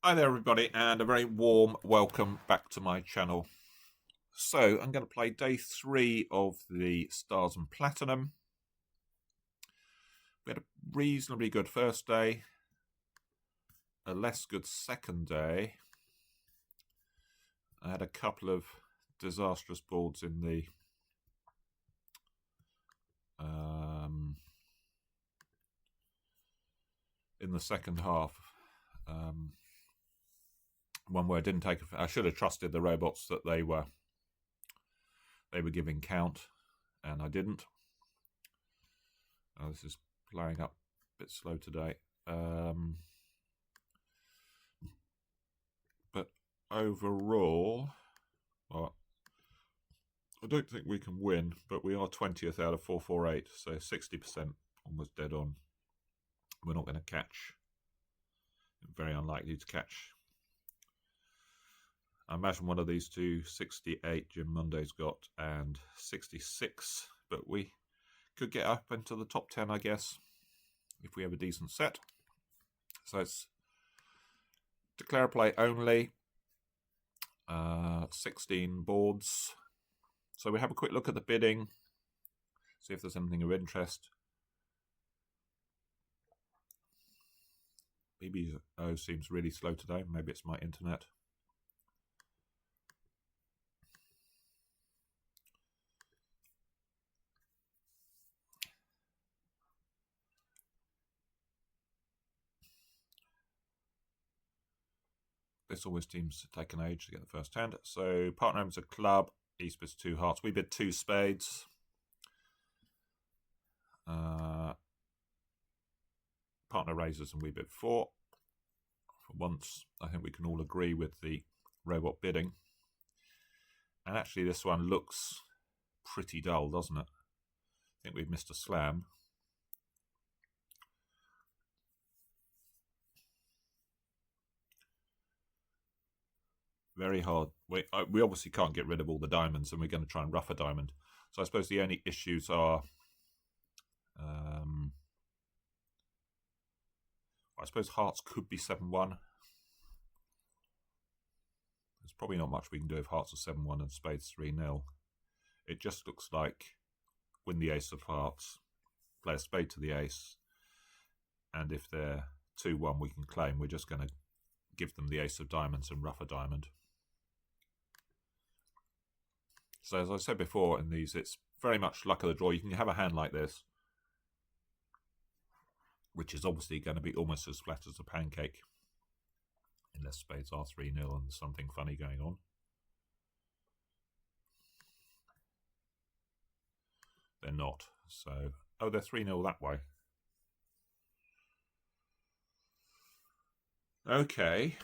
Hi there everybody, and a very warm welcome back to my channel. So I'm going to play day 3 of the Stars and Platinum. We had a reasonably good first day, a less good second day. I had a couple of disastrous boards in the second half. One where I didn't take. I should have trusted the robots that they were giving count, and I didn't. This is playing up a bit slow today. But overall, well, I don't think we can win, but we are 20th out of 448, so 60%, almost dead on. We're not going to catch. Very unlikely to catch. I imagine one of these two, 68 Jim Monday's got, and 66, but we could get up into the top 10, I guess, if we have a decent set. So it's declare a play only, 16 boards. So we have a quick look at the bidding, see if there's anything of interest. BBO seems really slow today. Maybe it's my internet. This always seems to take an age to get the first hand. So partner owns a club. East bids 2 hearts. We bid 2 spades. Partner raises and we bid 4. For once, I think we can all agree with the robot bidding. And actually this one looks pretty dull, doesn't it? I think we've missed a slam. Very hard. We obviously can't get rid of all the diamonds, and we're going to try and rough a diamond. So I suppose the only issues are, I suppose hearts could be 7-1. There's probably not much we can do if hearts are 7-1 and spades 3-0. It just looks like win the ace of hearts, play a spade to the ace, and if they're 2-1 we can claim. We're just going to give them the ace of diamonds and rough a diamond. So as I said before in these, it's very much luck of the draw. You can have a hand like this, which is obviously going to be almost as flat as a pancake, unless spades are 3-0 and there's something funny going on. They're not. So, oh, they're 3-0 that way. Okay.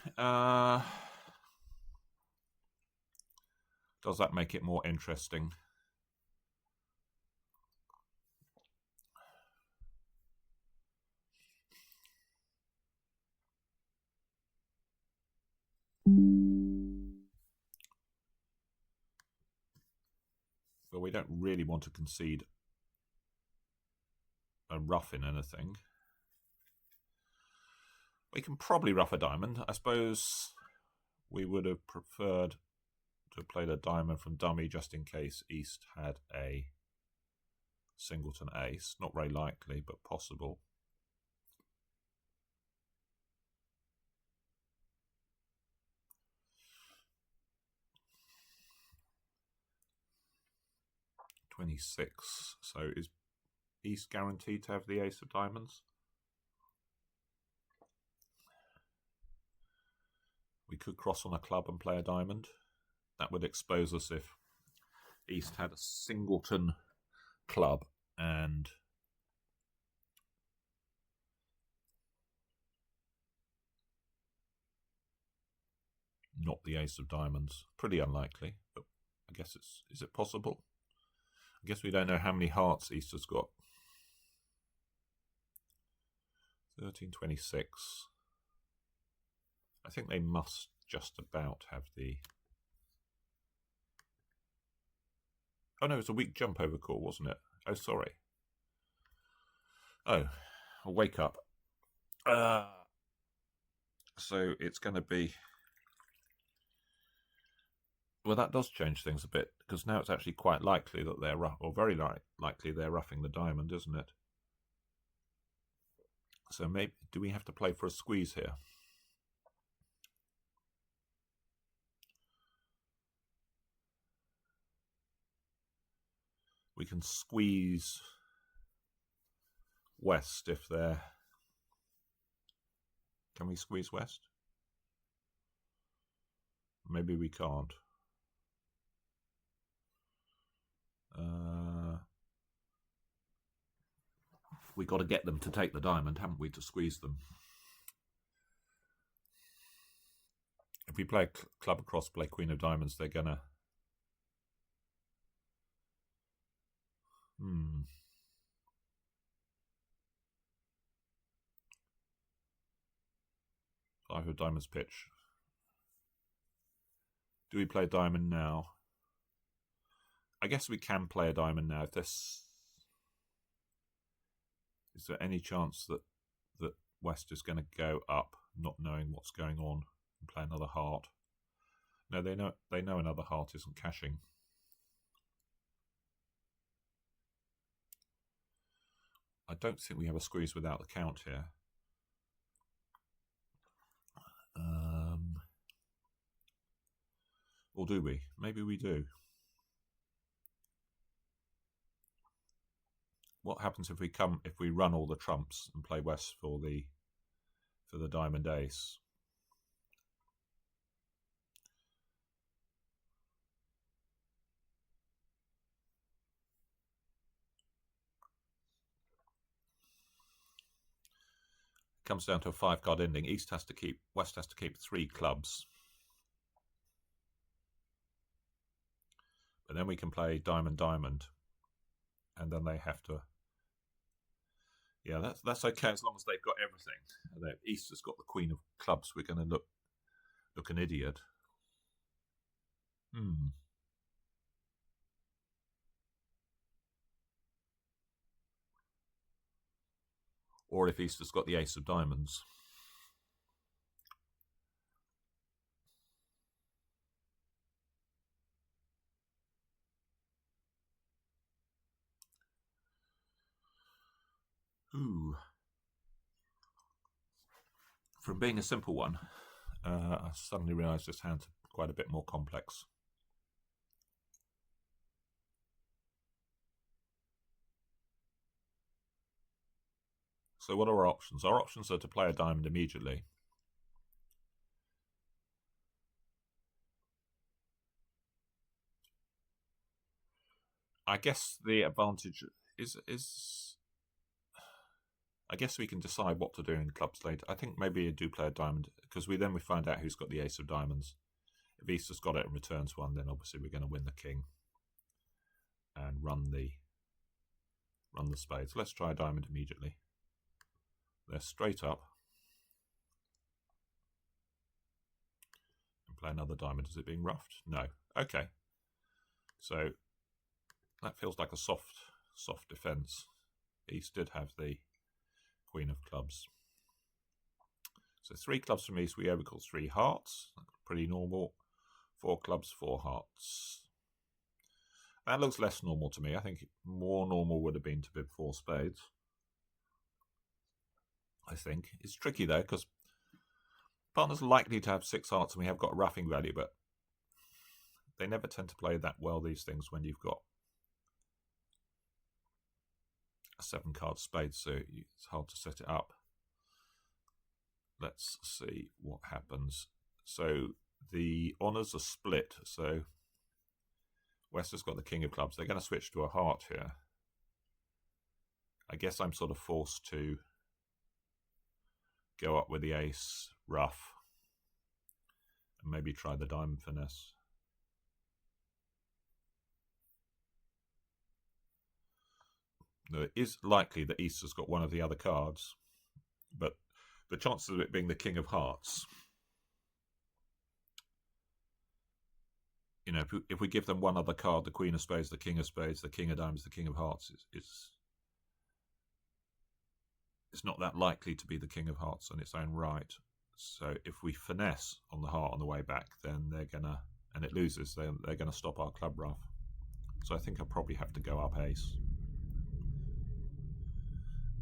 Does that make it more interesting? Well, we don't really want to concede a rough in anything. We can probably rough a diamond. I suppose we would have preferred to have played a diamond from dummy just in case East had a singleton ace. Not very likely, but possible. $26. So is East guaranteed to have the ace of diamonds? We could cross on a club and play a diamond. That would expose us if East had a singleton club and not the ace of diamonds. Pretty unlikely, but I guess is it possible? I guess we don't know how many hearts East has got. 13-26. I think they must just about have the... Oh no, it was a weak jump over call, wasn't it? Oh, sorry. Oh, I'll wake up. So it's going to be... Well, that does change things a bit, because now it's actually quite likely that they're or very likely they're roughing the diamond, isn't it? So maybe, do we have to play for a squeeze here? We can squeeze west if they're... Can we squeeze west? Maybe we can't. We got to get them to take the diamond, haven't we, to squeeze them? If we play club across, play queen of diamonds, they're gonna... Five of diamonds pitch. Do we play diamond now? I guess we can play a diamond now. If this... Is there any chance that West is going to go up, not knowing what's going on, and play another heart? No, they know another heart isn't cashing. I don't think we have a squeeze without the count here. Or do we? Maybe we do. What happens if we run all the trumps and play West for the diamond ace? It comes down to a 5-card ending. West has to keep 3 clubs. But then we can play diamond, diamond, and then they have to... Yeah, that's okay as long as they've got everything. East has got the queen of clubs. We're going to look an idiot. Or if East has got the ace of diamonds. Ooh. From being a simple one, I suddenly realised this hand's quite a bit more complex. So what are our options? Our options are to play a diamond immediately. I guess the advantage is I guess we can decide what to do in clubs later. I think maybe you do play a diamond, because we find out who's got the ace of diamonds. If East has got it and returns one, then obviously we're going to win the king and run the spades. Let's try a diamond immediately. They're straight up. And play another diamond. Is it being roughed? No. Okay. So that feels like a soft defense. East did have the queen of clubs. So 3 clubs from East, we overcall 3 hearts. Pretty normal. 4 clubs, 4 hearts. That looks less normal to me. I think more normal would have been to bid 4 spades. I think. It's tricky though, because partner's likely to have 6 hearts and we have got a roughing value, but they never tend to play that well, these things, when you've got a 7-card spade, so it's hard to set it up. Let's see what happens. So the honours are split, so West has got the king of clubs. They're going to switch to a heart here. I guess I'm sort of forced to go up with the ace rough and maybe try the diamond finesse. Now, it is likely that East has got one of the other cards, but the chances of it being the king of hearts, you know, if we give them one other card, the queen of spades, the king of spades, the king of diamonds, the king of hearts, it's not that likely to be the king of hearts on its own right. So if we finesse on the heart on the way back, then they're gonna, and it loses, they're gonna stop our club ruff. So I think I probably have to go up ace.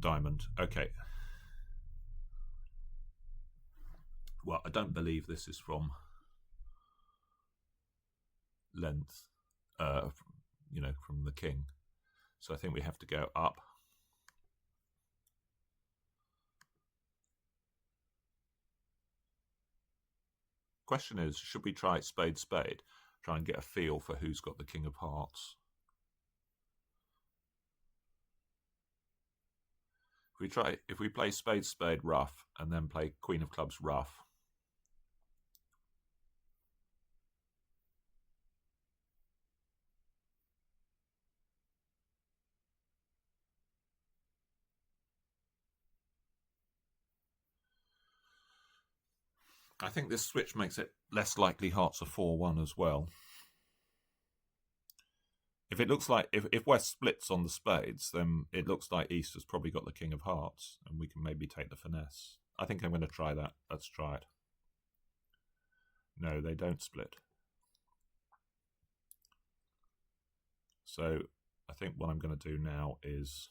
Diamond. Okay. Well, I don't believe this is from length, you know, from the king. So I think we have to go up. Question is, should we try spade, spade? Try and get a feel for who's got the king of hearts. If we play spade, spade, ruff, and then play queen of clubs, ruff. I think this switch makes it less likely hearts are 4-1 as well. If it looks like, if West splits on the spades, then it looks like East has probably got the king of hearts, and we can maybe take the finesse. I think I'm going to try that. Let's try it. No, they don't split. So I think what I'm going to do now is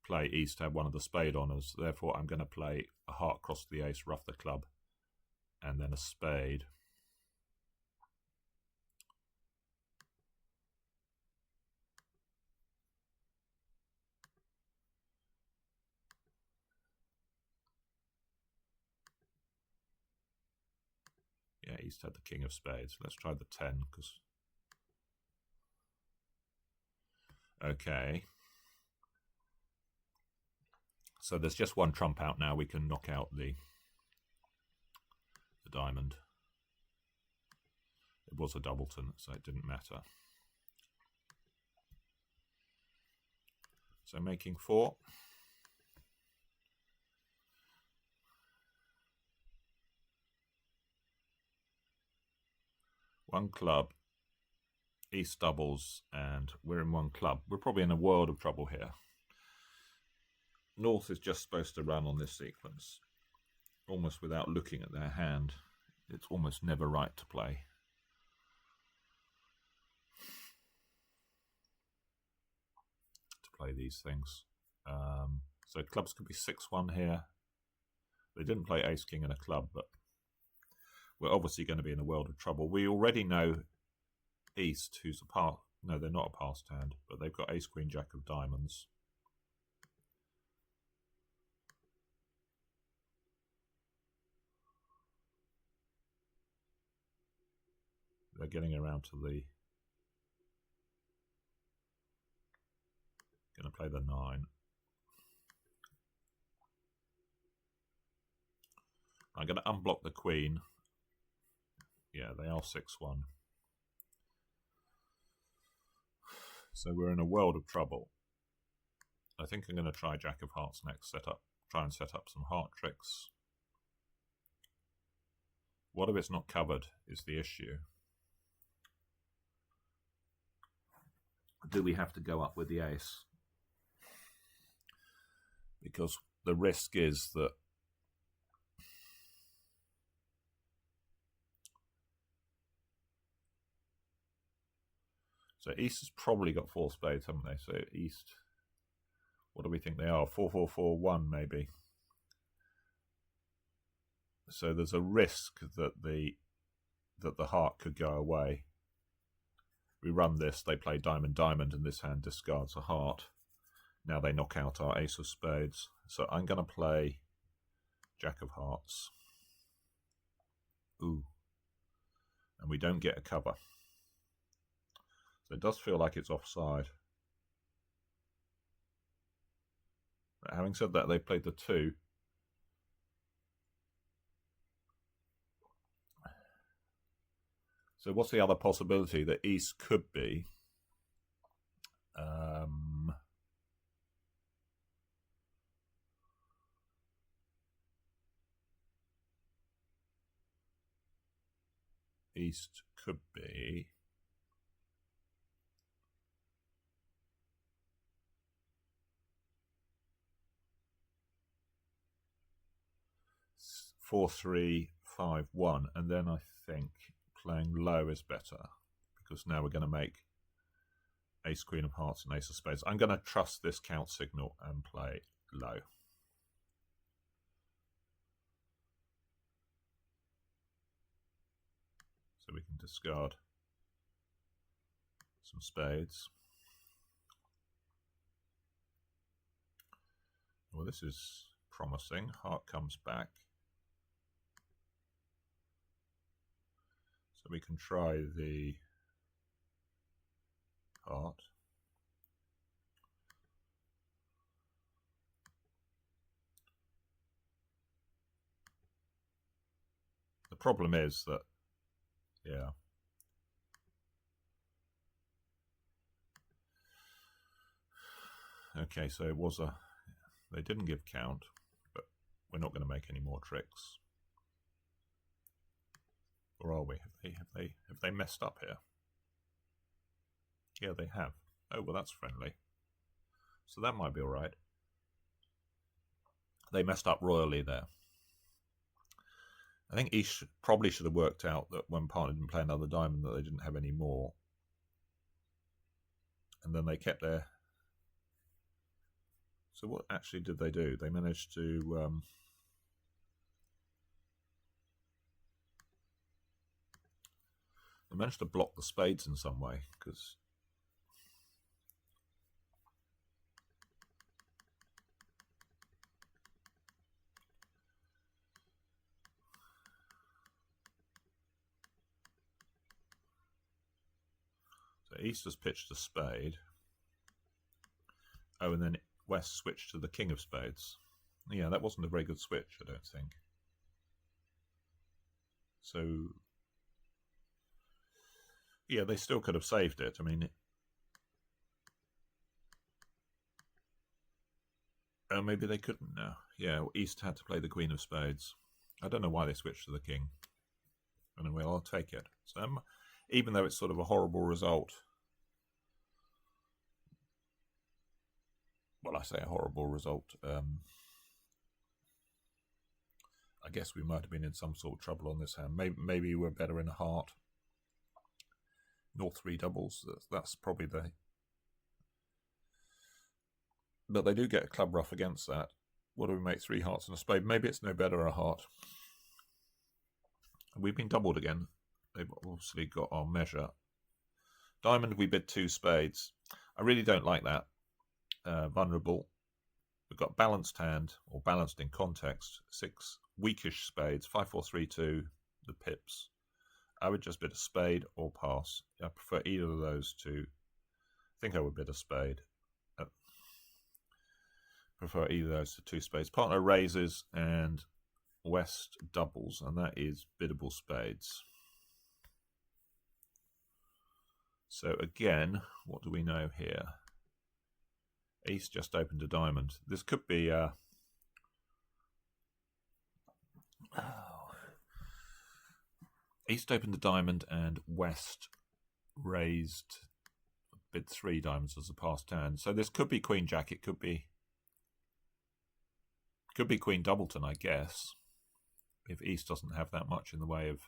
play East to have one of the spade honours. Therefore, I'm going to play a heart cross the ace, ruff the club, and then a spade. Yeah, East had the king of spades. Let's try the 10, because... Okay. So there's just one trump out now. We can knock out the diamond. It was a doubleton, so it didn't matter. So making 4. One club, East doubles, and we're in one club. We're probably in a world of trouble here. North is just supposed to run on this sequence, almost without looking at their hand. It's almost never right to play. These things. So clubs could be 6-1 here. They didn't play ace king and a club, but we're obviously going to be in a world of trouble. We already know East, who's a part. No, they're not a passed hand, but they've got ace queen jack of diamonds. They're getting around to the... Going to play the 9. I'm going to unblock the queen. Yeah, they are 6-1. So we're in a world of trouble. I think I'm going to try jack of hearts next. Try and set up some heart tricks. What if it's not covered is the issue. Do we have to go up with the ace? Because the risk is that so East has probably got 4 spades, haven't they? So East, what do we think they are? 4-4-4-1 maybe. So there's a risk that the heart could go away. We run this, they play diamond, diamond, and this hand discards a heart. Now they knock out our ace of spades. So I'm going to play jack of hearts. Ooh. And we don't get a cover. So it does feel like it's offside. But having said that, they played the 2. So what's the other possibility that East could be? East could be... 4-3, 5-1, and then I think playing low is better, because now we're going to make ace, queen of hearts and ace of spades. I'm going to trust this count signal and play low. So we can discard some spades. Well, this is promising. Heart comes back. So we can try the heart. The problem is that, yeah. Okay, so it was they didn't give count, but we're not going to make any more tricks. Or are we? Have they messed up here? Yeah, they have. Oh, well, that's friendly. So that might be all right. They messed up royally there. I think East probably should have worked out that when partner didn't play another diamond that they didn't have any more. And then they kept their... So what actually did they do? They managed to... They managed to block the spades in some way, because... So East has pitched a spade. Oh, and then West switched to the king of spades. Yeah, that wasn't a very good switch, I don't think. So, yeah, they still could have saved it. I mean, oh, maybe they couldn't now. Yeah, East had to play the queen of spades. I don't know why they switched to the king. Anyway, I'll take it. So, even though it's sort of a horrible result, well, I say a horrible result, I guess we might have been in some sort of trouble on this hand. Maybe we're better in a heart. Nor 3 doubles. That's probably the... But they do get a club ruff against that. What do we make? 3 hearts and a spade. Maybe it's no better a heart. We've been doubled again. They've obviously got our measure. Diamond, we bid 2 spades. I really don't like that. Vulnerable. We've got balanced hand, or balanced in context. 6 weakish spades. 5, 4, 3, 2. The pips. I would just bid a spade or pass. I prefer either of those two. I think I would bid a spade. Prefer either of those to 2 spades. Partner raises and West doubles, and that is biddable spades. So again, what do we know here? East just opened a diamond. This could be East opened a diamond and West raised bid 3 diamonds as a passed hand. So this could be Queen Jack. It could be Queen Doubleton, I guess, if East doesn't have that much in the way of...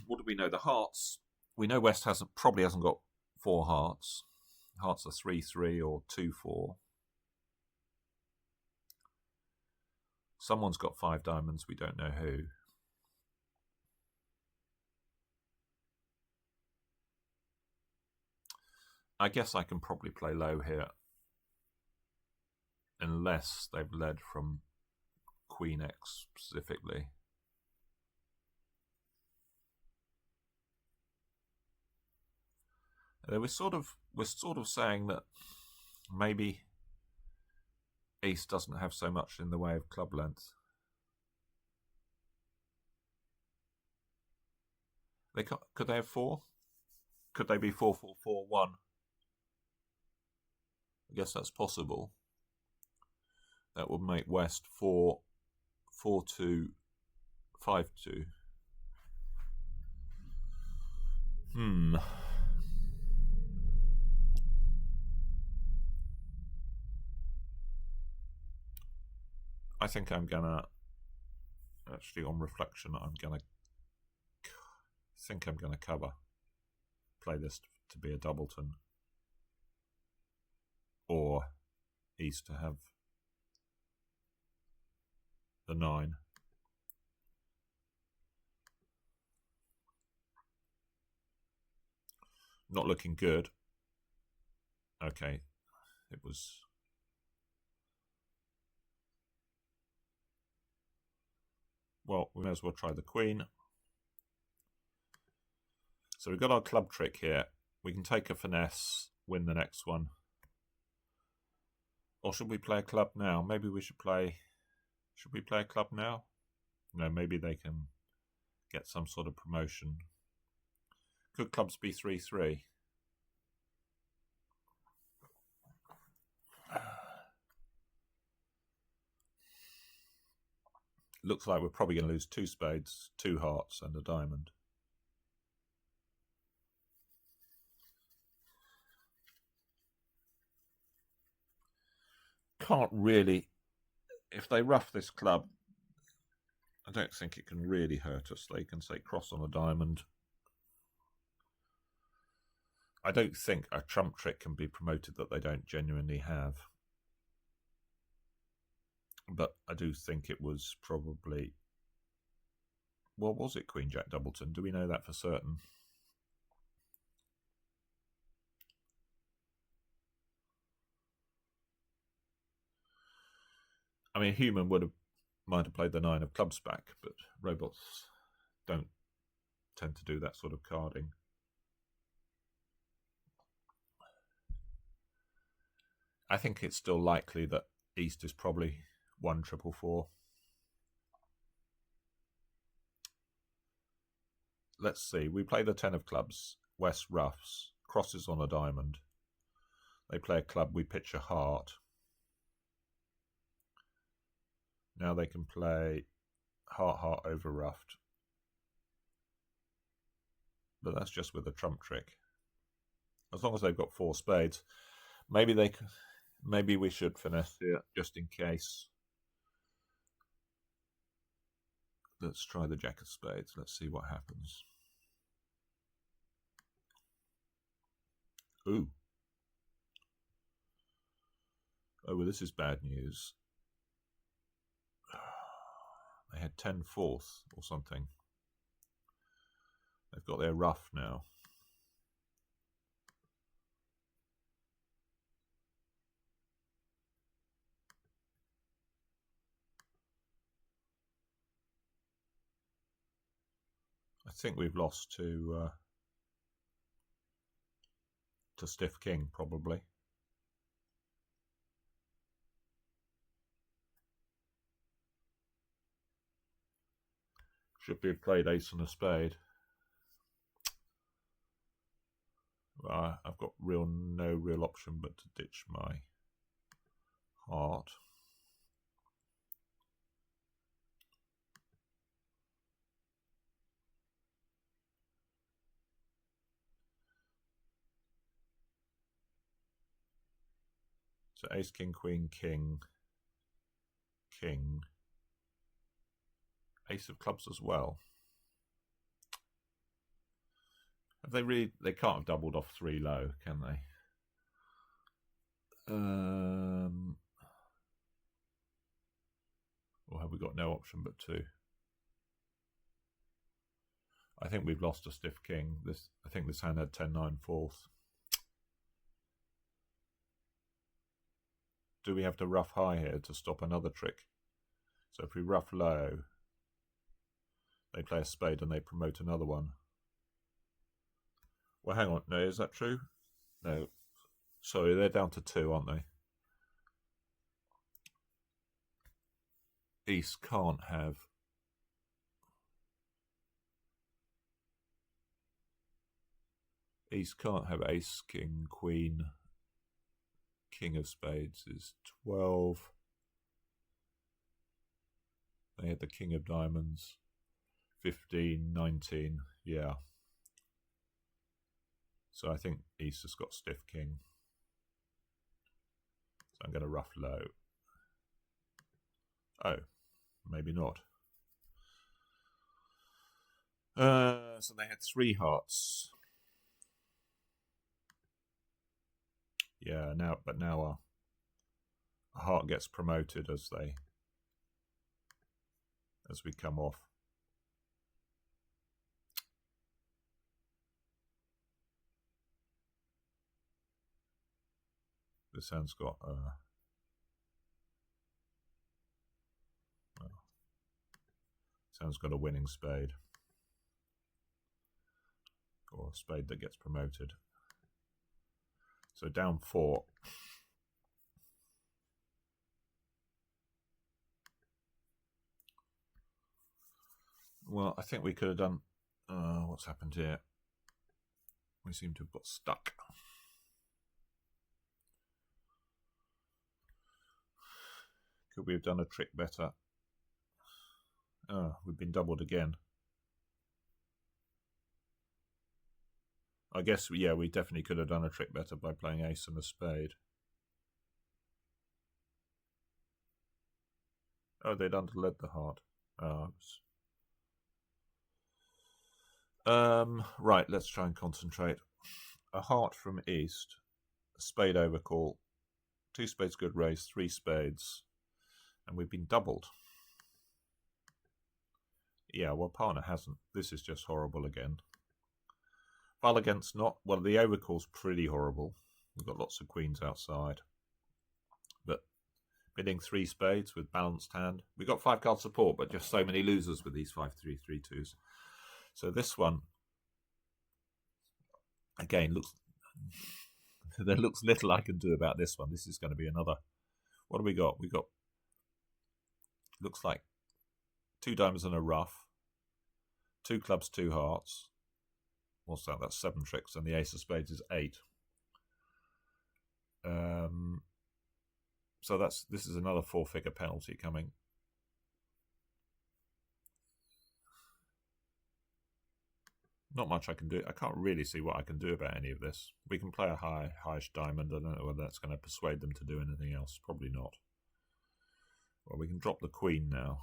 What do we know? The hearts. We know West probably hasn't got 4 hearts. Hearts are 3-3 or 2-4. Someone's got 5 diamonds. We don't know who. I guess I can probably play low here, unless they've led from Queen X specifically. We're sort of saying that maybe East doesn't have so much in the way of club length. Could they have 4? Could they be 4-4-4-1? I guess that's possible. That would make West 4-4-2-5-2. I think I'm gonna, actually on reflection, I'm gonna cover. Play this to be a doubleton. Or East to have the 9. Not looking good. Okay, it was... Well, we may as well try the Queen. So we've got our club trick here. We can take a finesse, win the next one. Or should we play a club now? Maybe we should play... Should we play a club now? No, maybe they can get some sort of promotion. Could clubs be 3-3? Looks like we're probably going to lose 2 spades, 2 hearts and a diamond. Can't really... If they rough this club, I don't think it can really hurt us. They can say cross on a diamond. I don't think a trump trick can be promoted that they don't genuinely have. But I do think it was probably... Well, was it Queen Jack doubleton? Do we know that for certain? I mean, human might have played the 9 of clubs back, but robots don't tend to do that sort of carding. I think it's still likely that East is probably 1-4-4. Let's see. We play the 10 of clubs. West roughs. Crosses on a diamond. They play a club. We pitch a heart. Now they can play heart over ruffed. But that's just with a trump trick. As long as they've got 4 spades. Maybe we should finesse here, just in case. Let's try the jack of spades. Let's see what happens. Ooh. Oh, well, this is bad news. They had 10-4 or something. They've got their ruff now. I think we've lost to stiff king, probably. Should be played ace and a spade. I've got no real option but to ditch my heart. So ace, king, queen, king, king. Ace of clubs as well. Have they really? They can't have doubled off 3 low, can they? Or have we got no option but 2? I think we've lost a stiff king. I think this hand had 10-9 fourth. Do we have to ruff high here to stop another trick? So if we ruff low, they play a spade and they promote another one. Well, hang on. No, is that true? No. Sorry, they're down to 2, aren't they? East can't have... East can't have ace, king, queen. King of spades is 12. They had the king of diamonds. 15, 19. Yeah. So I think East has got stiff king. So I'm going to ruff low. Oh, maybe not. So they had 3 hearts. Yeah, now a heart gets promoted as we come off. This hand's got this hand's got a winning spade, or a spade that gets promoted. So down 4. Well, I think we could have done. What's happened here? We seem to have got stuck. Could we have done a trick better? We've been doubled again. I guess, yeah, we definitely could have done a trick better by playing ace and a spade. Oh, they'd underled the heart. Right, let's try and concentrate. A heart from east, a spade overcall, 2 spades good raise, 3 spades, and we've been doubled. Yeah, well, partner hasn't. This is just horrible again. File against not. Well, the overcall's pretty horrible. We've got lots of queens outside. But bidding 3 spades with balanced hand. We got 5 card support, but just so many losers with these 5-3-3-2s. So this one, again, there looks little I can do about this one. This is going to be another. What do we got? We got, looks like 2 diamonds and a rough, 2 clubs, 2 hearts. What's that? That's 7 tricks, and the ace of spades is 8. So this is another 4-figure penalty coming. Not much I can do. I can't really see what I can do about any of this. We can play a high-ish diamond. I don't know whether that's going to persuade them to do anything else. Probably not. Well, we can drop the queen now.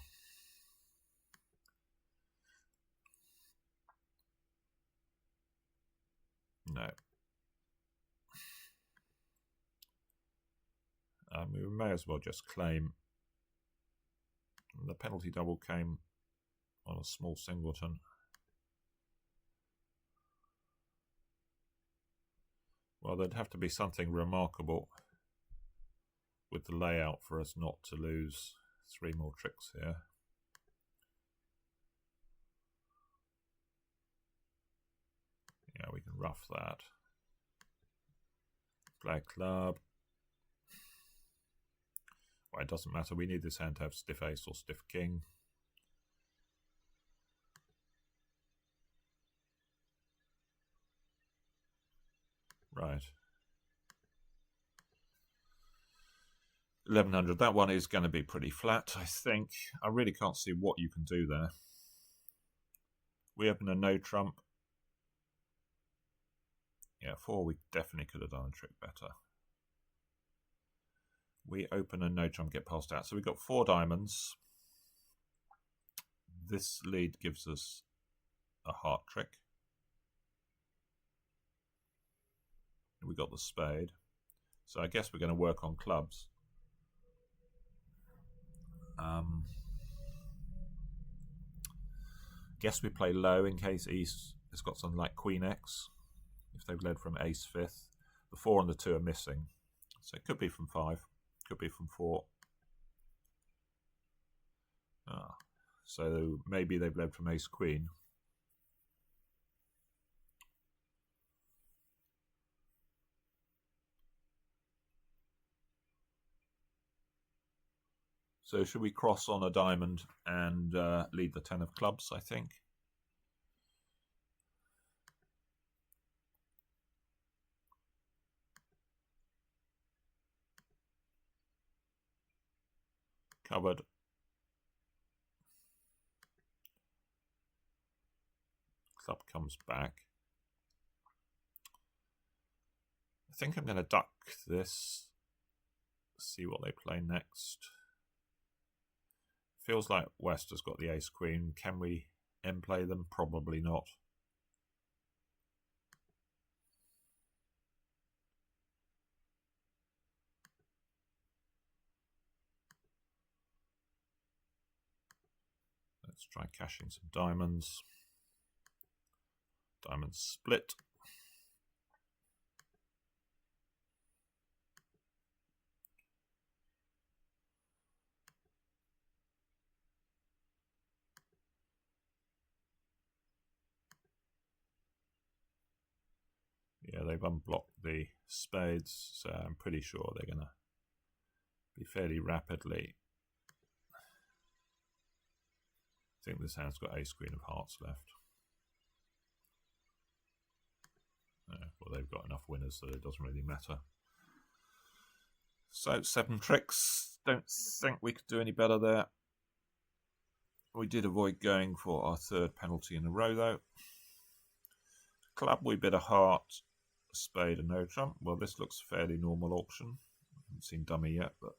No. We may as well just claim. The penalty double came on a small singleton. Well, there'd have to be something remarkable with the layout for us not to lose 3 more tricks here. Yeah, we can rough that. Play club. Well, it doesn't matter. We need this hand to have stiff ace or stiff king. Right. 1100. That one is going to be pretty flat, I think. I really can't see what you can do there. We open a no trump. Yeah, 4, we definitely could have done a trick better. We open a no trump, get passed out. So we've got 4 diamonds. This lead gives us a heart trick. We got the spade. So I guess we're going to work on clubs. Guess we play low in case East has got something like Queen X. If they've led from Ace 5th. The 4 and the 2 are missing. So it could be from 5. Could be from 4. So maybe they've led from Ace Queen. So should we cross on a diamond and lead the 10 of clubs, I think? Covered. Club comes back. I think I'm going to duck this. See what they play next. Feels like West has got the ace queen. Can we end play them? Probably not. Let's try cashing some diamonds. Diamonds split. Yeah, they've unblocked the spades, so I'm pretty sure they're going to be fairly rapidly. I think this hand's got ace queen of hearts left. Well, they've got enough winners that it doesn't really matter. So 7 tricks. Don't think we could do any better there. We did avoid going for our 3rd penalty in a row though. Club, we bid a heart, a spade and no trump. Well, this looks a fairly normal auction. I haven't seen dummy yet, but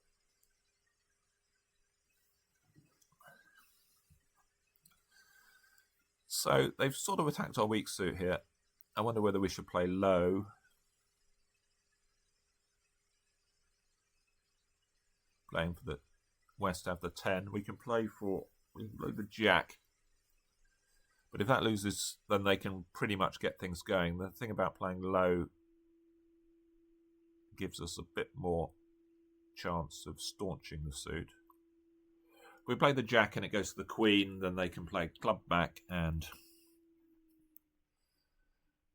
so they've sort of attacked our weak suit here. I wonder whether we should play low. Playing for the West have the 10. We can play the jack. But if that loses, then they can pretty much get things going. The thing about playing low gives us a bit more chance of staunching the suit. If we play the jack and it goes to the queen, then they can play club back and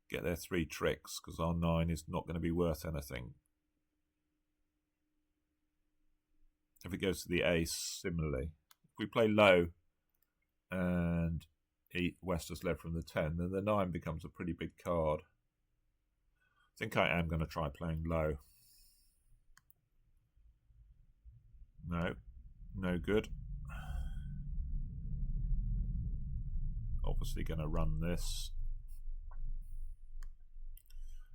get their 3 tricks, because our 9 is not going to be worth anything. If it goes to the ace, similarly. If we play low and West has led from the 10, then the 9 becomes a pretty big card. I think I am going to try playing low. No, no good. Obviously going to run this.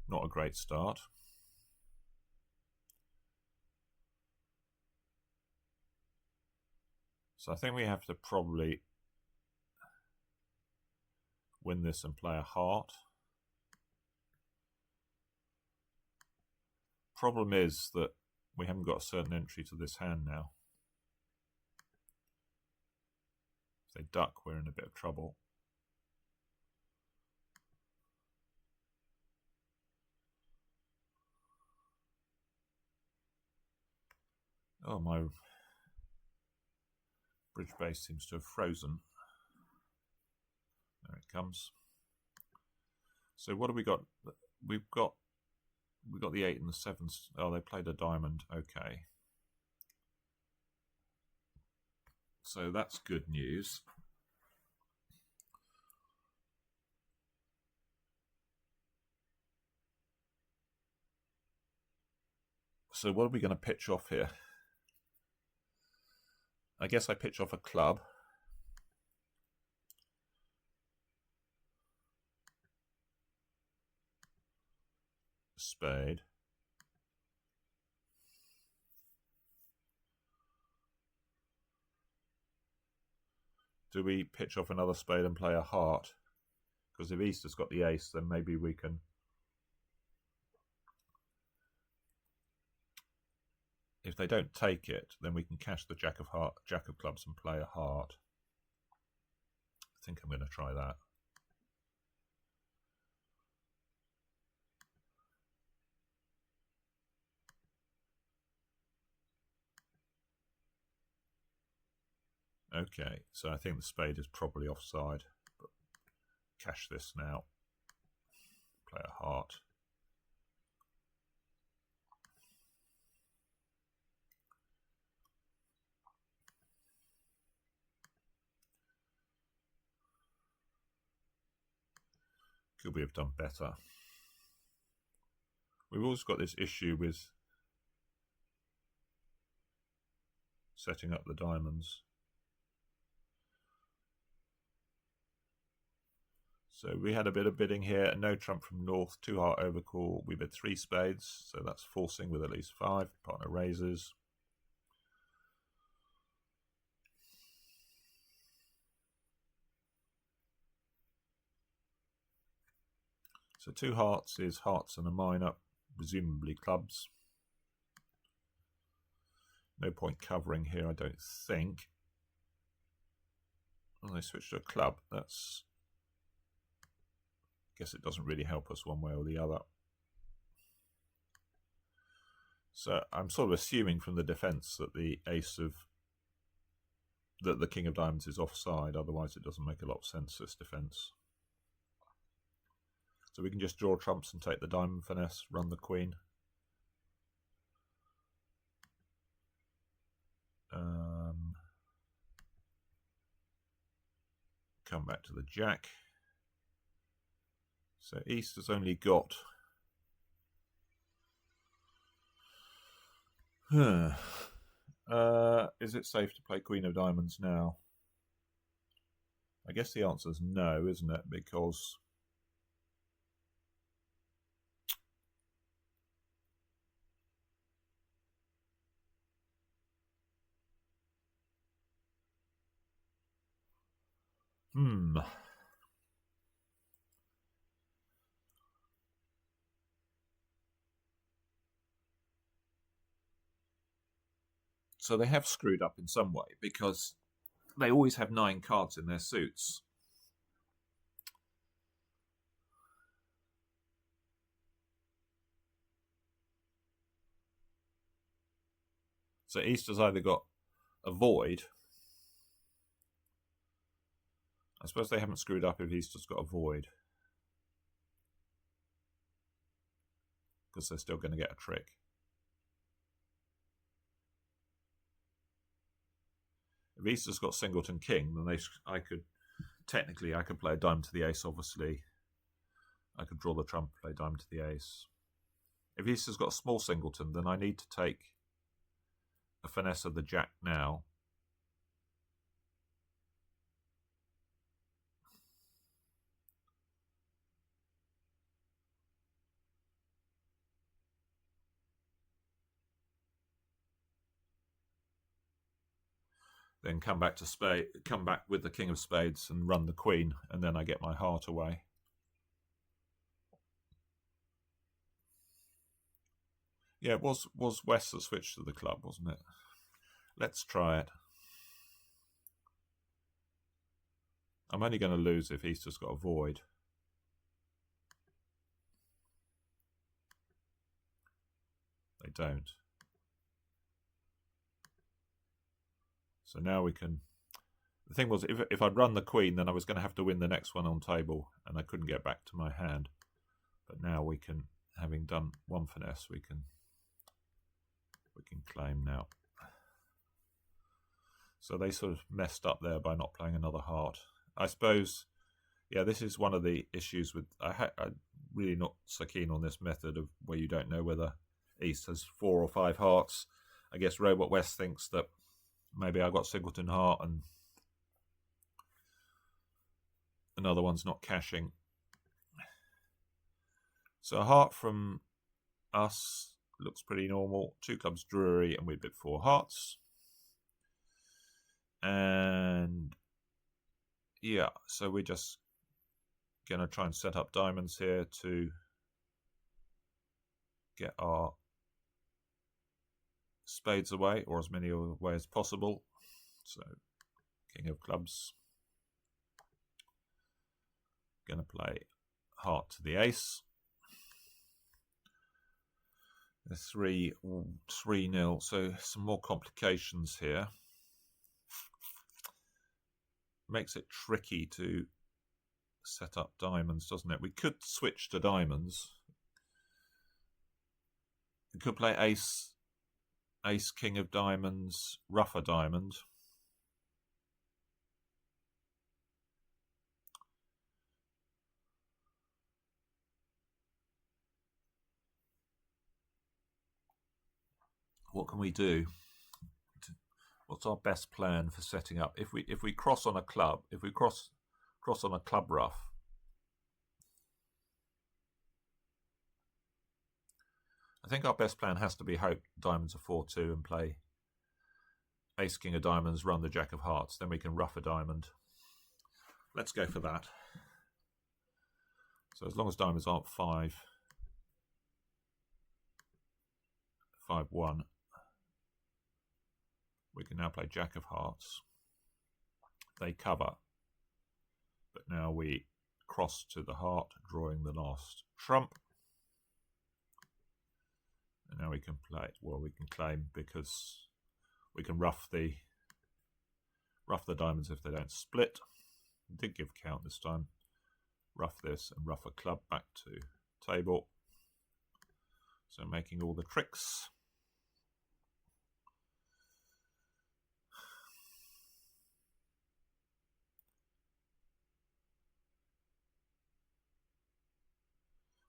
Not a great start. So I think we have to probably win this and play a heart. Problem is that we haven't got a certain entry to this hand now. If they duck, we're in a bit of trouble. Oh, my bridge base seems to have frozen. There it comes. So what have we got? We've got the 8 and the 7. Oh, they played a diamond. Okay. So that's good news. So what are we going to pitch off here? I guess I pitch off a club. A spade. Do we pitch off another spade and play a heart? Because if East has got the ace, then maybe we can... If they don't take it, then we can cash the jack of clubs and play a heart. I think I'm going to try that. Okay, so I think the spade is probably offside, but cash this now. Play a heart. Could we have done better? We've always got this issue with setting up the diamonds. So we had a bit of bidding here, no trump from north, 2 heart overcall. We bid 3 spades, so that's forcing with at least 5. Partner raises. So 2 hearts is hearts and a minor, presumably clubs. No point covering here, I don't think. And they switch to a club. That's... guess it doesn't really help us one way or the other. So I'm sort of assuming from the defence that the the King of Diamonds is offside, otherwise it doesn't make a lot of sense, this defence. So we can just draw trumps and take the diamond finesse, run the queen. Come back to the jack. So East has only got... is it safe to play Queen of Diamonds now? I guess the answer is no, isn't it? Because so they have screwed up in some way, because they always have 9 cards in their suits. So East has either got a void. I suppose they haven't screwed up if East has got a void, because they're still going to get a trick. If East has got singleton king, then I could play a diamond to the ace, obviously. I could draw the trump, play diamond to the ace. If East has got a small singleton, then I need to take a finesse of the jack now. Then come back with the king of spades and run the queen, and then I get my heart away. Yeah, it was West that switched to the club, wasn't it? Let's try it. I'm only going to lose if East has got a void. They don't. So now we can... The thing was, if I'd run the queen, then I was going to have to win the next one on table, and I couldn't get back to my hand. But now we can, having done one finesse, we can claim now. So they sort of messed up there by not playing another heart. I suppose, yeah, this is one of the issues with... I'm really not so keen on this method of where you don't know whether East has 4 or 5 hearts. I guess Robot West thinks that maybe I got singleton heart and another one's not cashing. So a heart from us looks pretty normal. 2 clubs Drury, and we bid 4 hearts. And yeah, so we're just going to try and set up diamonds here to get our spades away, or as many away as possible. So king of clubs, going to play heart to the ace. The 3-0, so some more complications here. Makes it tricky to set up diamonds, doesn't it? We could switch to diamonds. We could play ace, king of diamonds, rougher diamond. What can we do? What's our best plan for setting up? If we cross on a club, if we cross on a club rough, I think our best plan has to be hope diamonds are 4-2 and play ace king of diamonds, run the jack of hearts. Then we can rough a diamond. Let's go for that. So as long as diamonds aren't 5, 5-1, we can now play Jack of Hearts. They cover, but now we cross to the heart, drawing the last trump. And now we can play, well, we can claim because we can rough the diamonds if they don't split. Did give count this time. Rough this and rough a club back to table. So making all the tricks.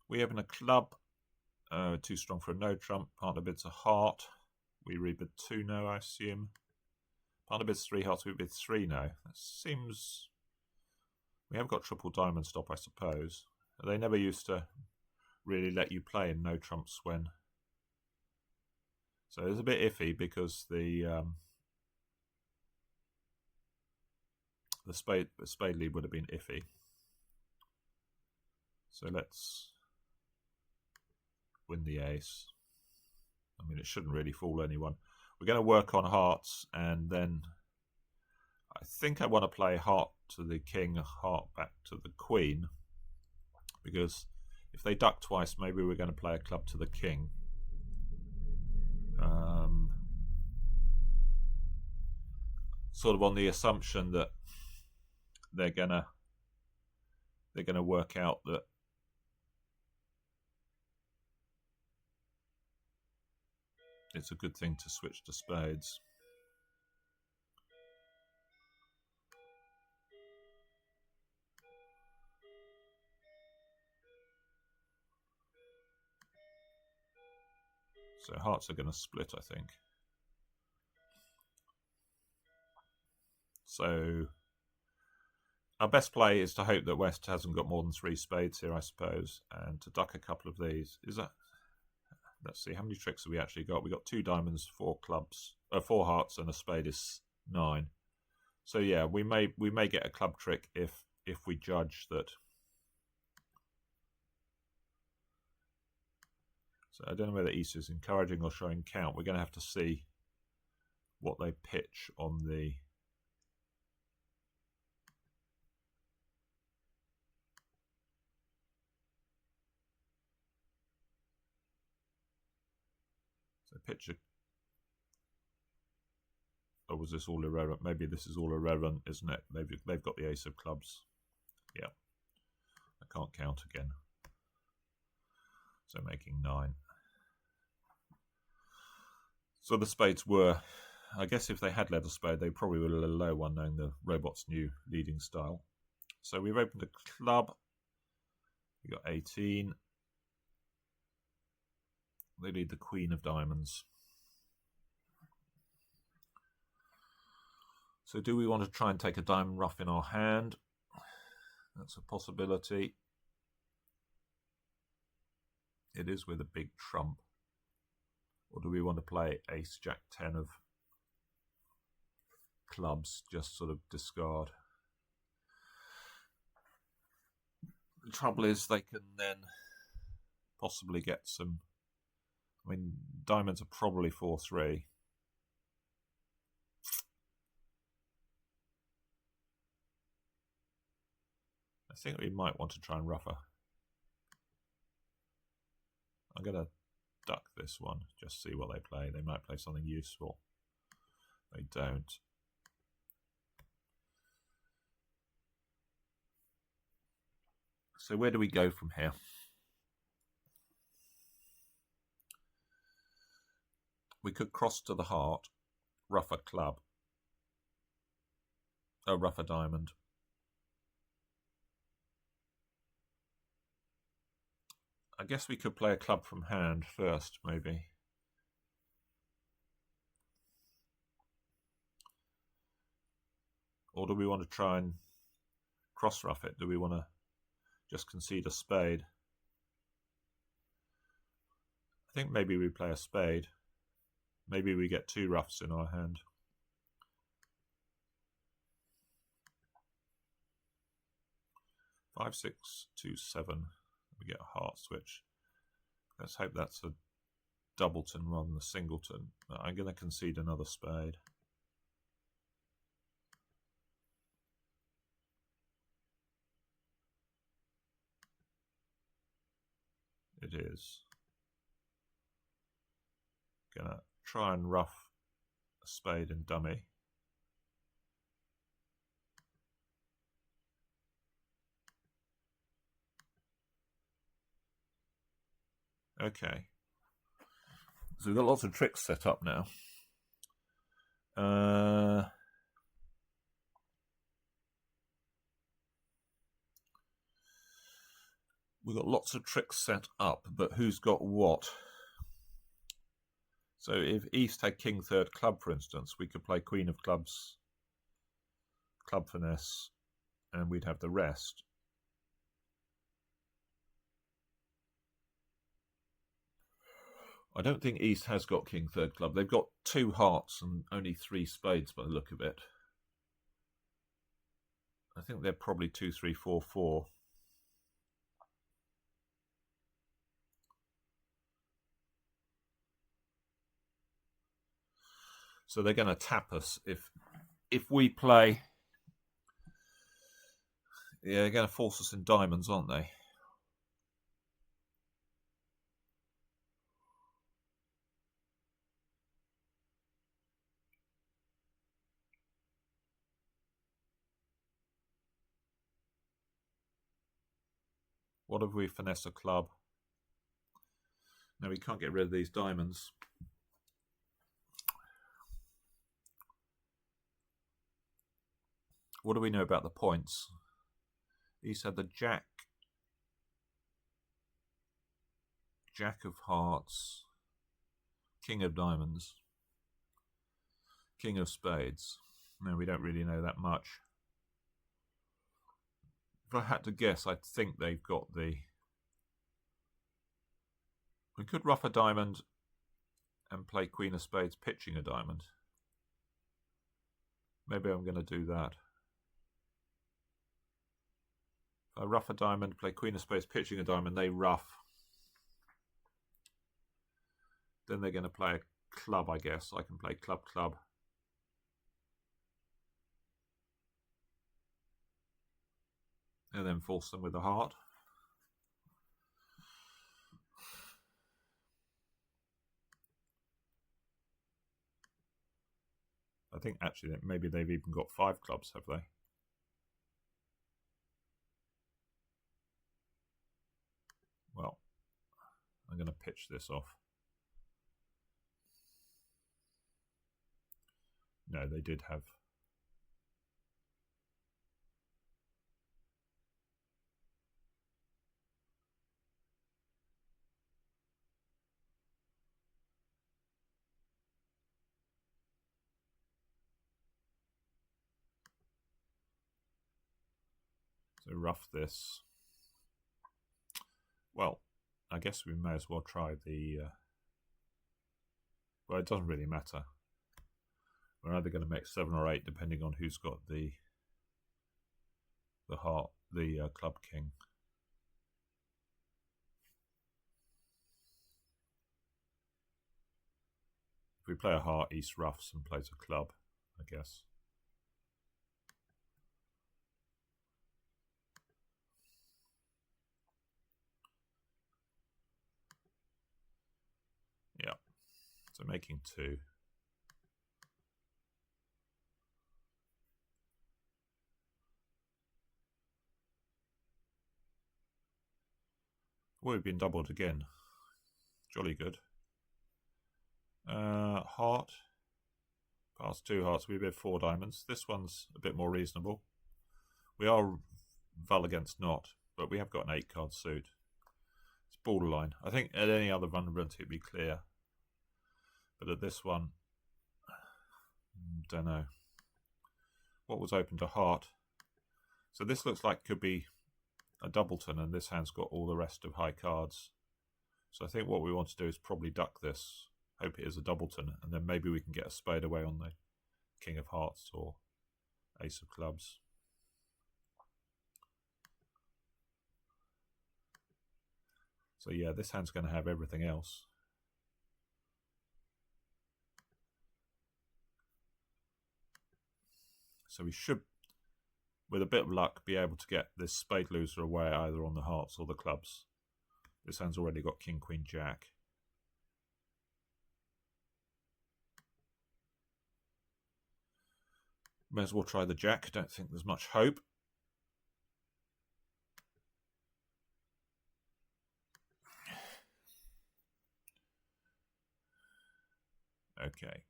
We open a club, too strong for a no trump. Partner bids a heart. We rebid 2 no, I assume. Partner bids 3 hearts, we bid 3 no. That seems... We have got triple diamond stop, I suppose. They never used to really let you play in no trumps when... So it's a bit iffy because the spade lead would have been iffy. So let's win the ace. I mean, it shouldn't really fool anyone. We're going to work on hearts, and then I think I want to play heart to the king, heart back to the queen, because if they duck twice, maybe we're going to play a club to the king. Sort of on the assumption that they're gonna work out that it's a good thing to switch to spades. So hearts are going to split, I think. So our best play is to hope that West hasn't got more than 3 spades here, I suppose, and to duck a couple of these. Is that? Let's see, how many tricks have we actually got? We got 2 diamonds, 4 clubs, 4 hearts, and a spade is 9. So yeah, we may get a club trick if we judge that. So I don't know whether East is encouraging or showing count. We're going to have to see what they pitch on the... So pitch a... Or was this all irrelevant? Maybe this is all irrelevant, isn't it? They've got the ace of clubs. Yeah. I can't count again. So making 9. So the spades were, I guess if they had led a spade, they probably would have led a low one, knowing the robot's new leading style. So we've opened a club. We got 18. They lead the queen of diamonds. So do we want to try and take a diamond rough in our hand? That's a possibility. It is with a big trump. Or do we want to play ace, jack, 10 of clubs, just sort of discard? The trouble is they can then possibly get some... I mean, diamonds are probably 4-3. I think we might want to try and rougher. I'm going to duck this one, just see what they play. They might play something useful. They don't. So where do we go from here? We could cross to the heart, rough a club, rough a diamond. I guess we could play a club from hand first, maybe. Or do we want to try and cross rough it? Do we want to just concede a spade? I think maybe we play a spade. Maybe we get 2 roughs in our hand. Five, 6, 2, 7. We get a heart switch. Let's hope that's a doubleton rather than a singleton. I'm going to concede another spade. It is. Gonna try and rough a spade and dummy. Okay. So we've got lots of tricks set up now. We've got lots of tricks set up, but who's got what? So if East had King third club, for instance, we could play Queen of clubs, club finesse, and we'd have the rest. I don't think East has got King third club. They've got 2 hearts and only 3 spades by the look of it. I think they're probably 2, 3, 4, 4. So they're going to tap us if we play. Yeah, they're going to force us in diamonds, aren't they? What if we finesse a club? No, we can't get rid of these diamonds. What do we know about the points? East had the Jack of hearts, King of diamonds, King of spades. No, we don't really know that much. If I had to guess, I think they've got the... We could rough a diamond and play Queen of spades pitching a diamond. Maybe I'm going to do that. If I rough a diamond, play Queen of spades pitching a diamond, they rough. Then they're going to play a club, I guess. I can play club, club. And then force them with a heart. I think actually that maybe they've even got 5 clubs, have they? Well, I'm going to pitch this off. No, they did have... So rough this. Well, I guess we may as well try the... well, it doesn't really matter. We're either going to make 7 or 8, depending on who's got the heart, the club king. If we play a heart, East roughs and plays a club, I guess. Yeah, so making 2. Well, we've been doubled again. Jolly good. Heart. Past 2 hearts, we bid 4 diamonds. This one's a bit more reasonable. We are Val against not, but we have got an 8 card suit. It's borderline. I think at any other vulnerability it'd be clear. But at this one, don't know. What was open to heart? So this looks like could be a doubleton, and this hand's got all the rest of high cards. So I think what we want to do is probably duck this. Hope it is a doubleton, and then maybe we can get a spade away on the King of Hearts or Ace of Clubs. So yeah, this hand's going to have everything else. So we should, with a bit of luck, be able to get this spade loser away either on the hearts or the clubs. This hand's already got king, queen, jack. May as well try the jack. Don't think there's much hope. Okay.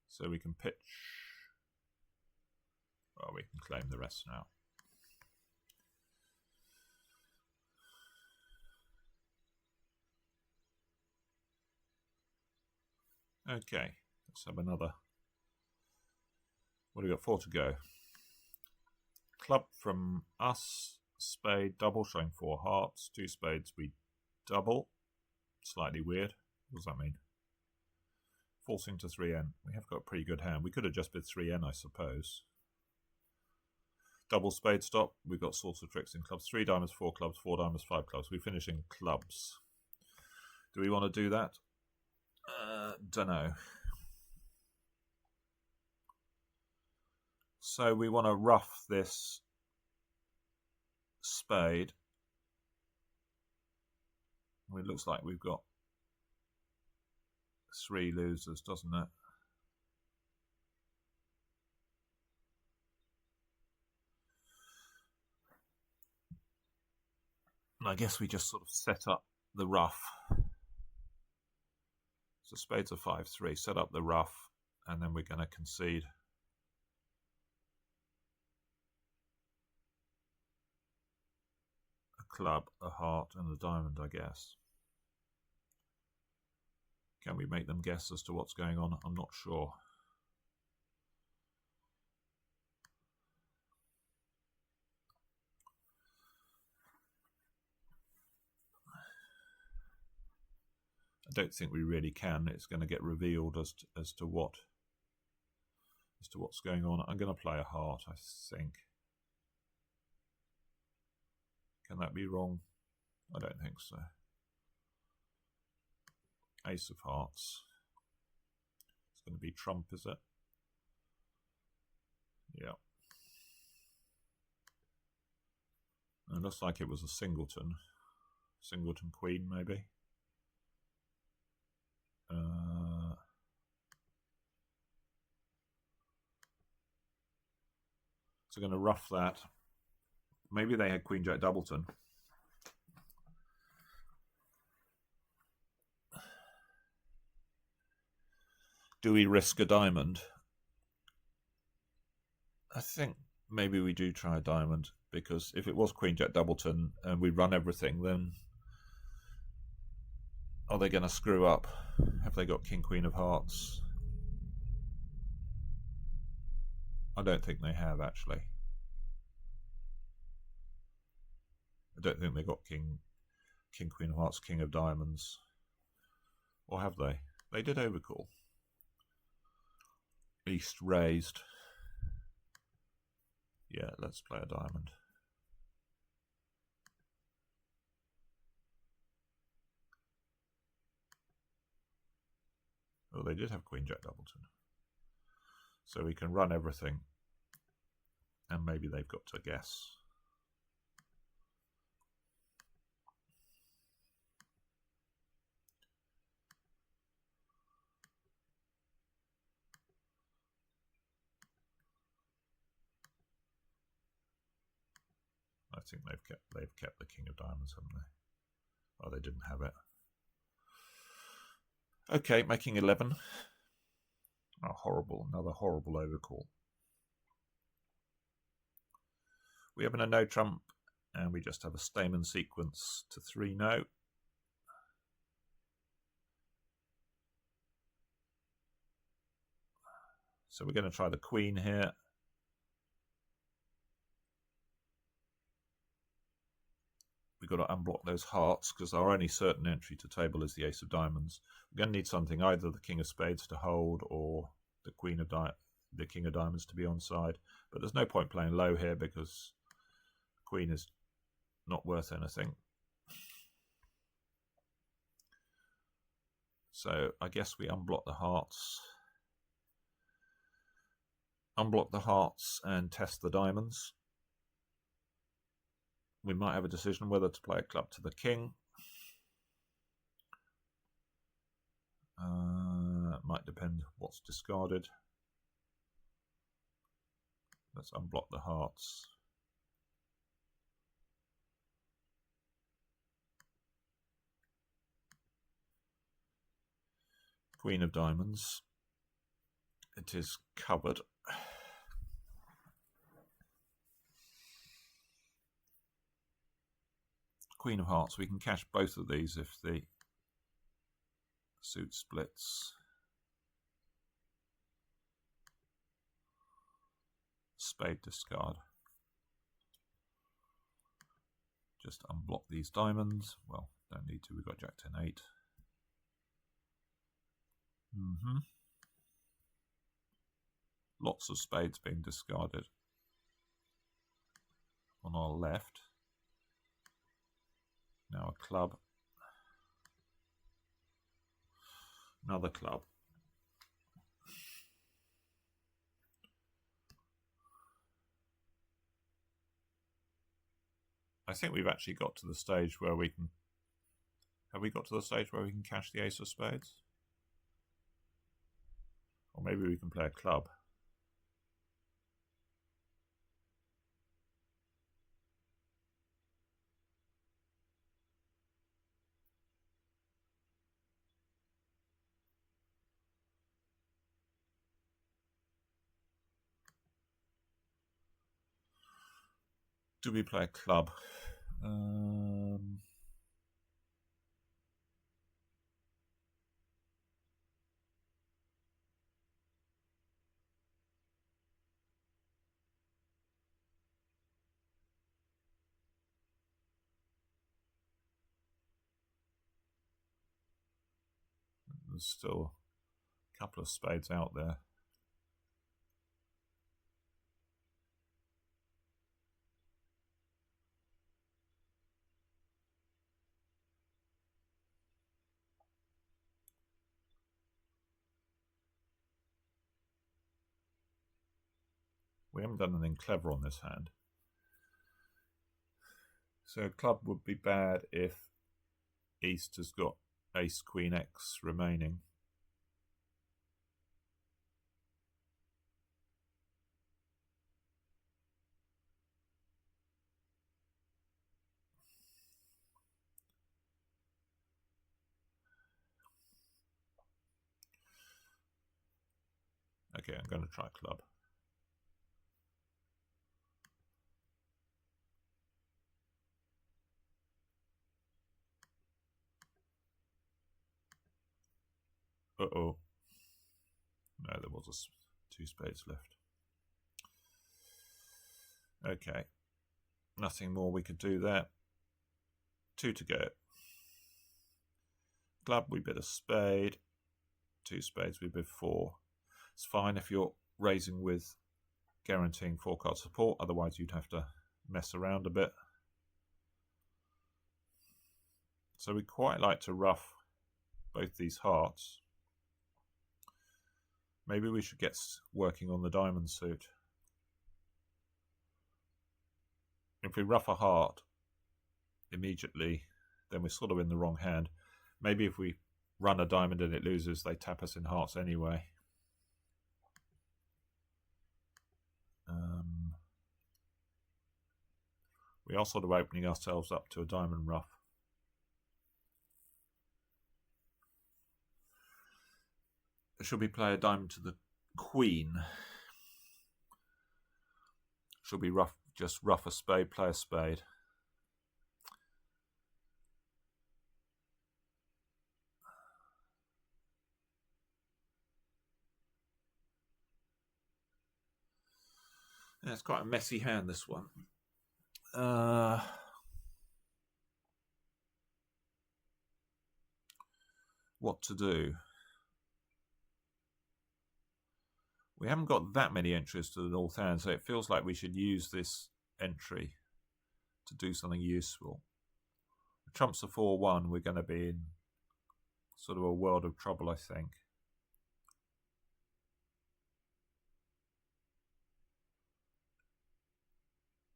So we can pitch. Well, we can claim the rest now. Okay, let's have another. What do we got? 4 to go. Club from us, spade, double, showing 4 hearts, 2 spades, we double. Slightly weird. What does that mean? Forcing to 3N. We have got a pretty good hand. We could have just bid 3N, I suppose. Double spade stop. We've got sorts of tricks in clubs. 3 diamonds, 4 clubs, 4 diamonds, 5 clubs. We finish in clubs. Do we want to do that? Don't know. So we want to rough this spade. It looks like we've got 3 losers, doesn't it? And I guess we just sort of set up the rough. So spades are 5-3. Set up the rough, and then we're going to concede. A club, a heart, and a diamond, I guess. Can we make them guess as to what's going on? I'm not sure. I don't think we really can. It's going to get revealed as to what's going on. I'm going to play a heart, I think. Can that be wrong? I don't think so. Ace of hearts. It's going to be trump, is it? Yeah. It looks like it was a singleton. Singleton queen, maybe. So going to rough that. Maybe they had queen jack doubleton. Do we risk a diamond? I think maybe we do try a diamond, because if it was queen jack doubleton and we run everything, then are they going to screw up? Have they got king queen of hearts? I don't think they have, actually. I don't think they got king queen of hearts, king of diamonds. Or have they? They did overcall. East raised. Yeah, let's play a diamond. Oh, they did have queen jack doubleton. So we can run everything. And maybe they've got to guess. I think they've kept the king of diamonds, haven't they? Oh, they didn't have it. Okay, making 11. Oh, horrible. Another horrible overcall. We have a no trump, and we just have a Stayman sequence to 3 no. So we're going to try the queen here. We've got to unblock those hearts, because our only certain entry to table is the ace of diamonds. We're going to need something, either the king of spades to hold or the queen of diamonds. the king of diamonds to be onside. But there's no point playing low here because queen is not worth anything. So I guess we unblock the hearts. Unblock the hearts and test the diamonds. We might have a decision whether to play a club to the king. It might depend what's discarded. Let's unblock the hearts. Queen of diamonds. It is covered. Queen of hearts. We can cash both of these if the suit splits. Spade discard. Just unblock these diamonds. Well, don't need to. We've got Jack 10 8. Lots of spades being discarded on our left. Now a club. Another club. I think we've actually got to the stage where we can... Have we got to the stage where we can cash the ace of spades? Or maybe we can play a club. Do we play a club? There's still a couple of spades out there. We haven't done anything clever on this hand. So a club would be bad if East has got ace, queen, X remaining. Okay, I'm going to try club. Uh-oh. No, there was two spades left. Okay. Nothing more we could do there. 2 to go. Club, we bid a spade. 2 spades, we bid 4. It's fine if you're raising with guaranteeing 4-card support, otherwise you'd have to mess around a bit. So we quite like to ruff both these hearts. Maybe we should get working on the diamond suit. If we ruff a heart immediately, then we're sort of in the wrong hand. Maybe if we run a diamond and it loses, they tap us in hearts anyway. We are sort of opening ourselves up to a diamond ruff. Should we play a diamond to the queen? Should we just ruff a spade, play a spade? Yeah, it's quite a messy hand, this one. What to do? We haven't got that many entries to the north hand, so it feels like we should use this entry to do something useful. If trumps a 4-1, we're going to be in sort of a world of trouble, I think.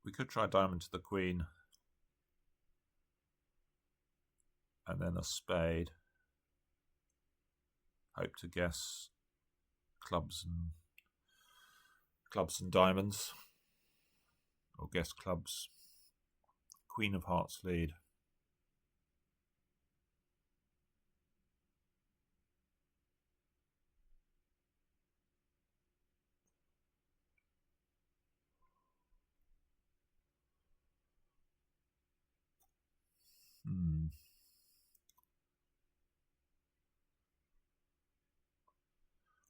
We could try diamond to the queen and then a spade. Hope to guess clubs and diamonds, or guess clubs. Queen of hearts lead.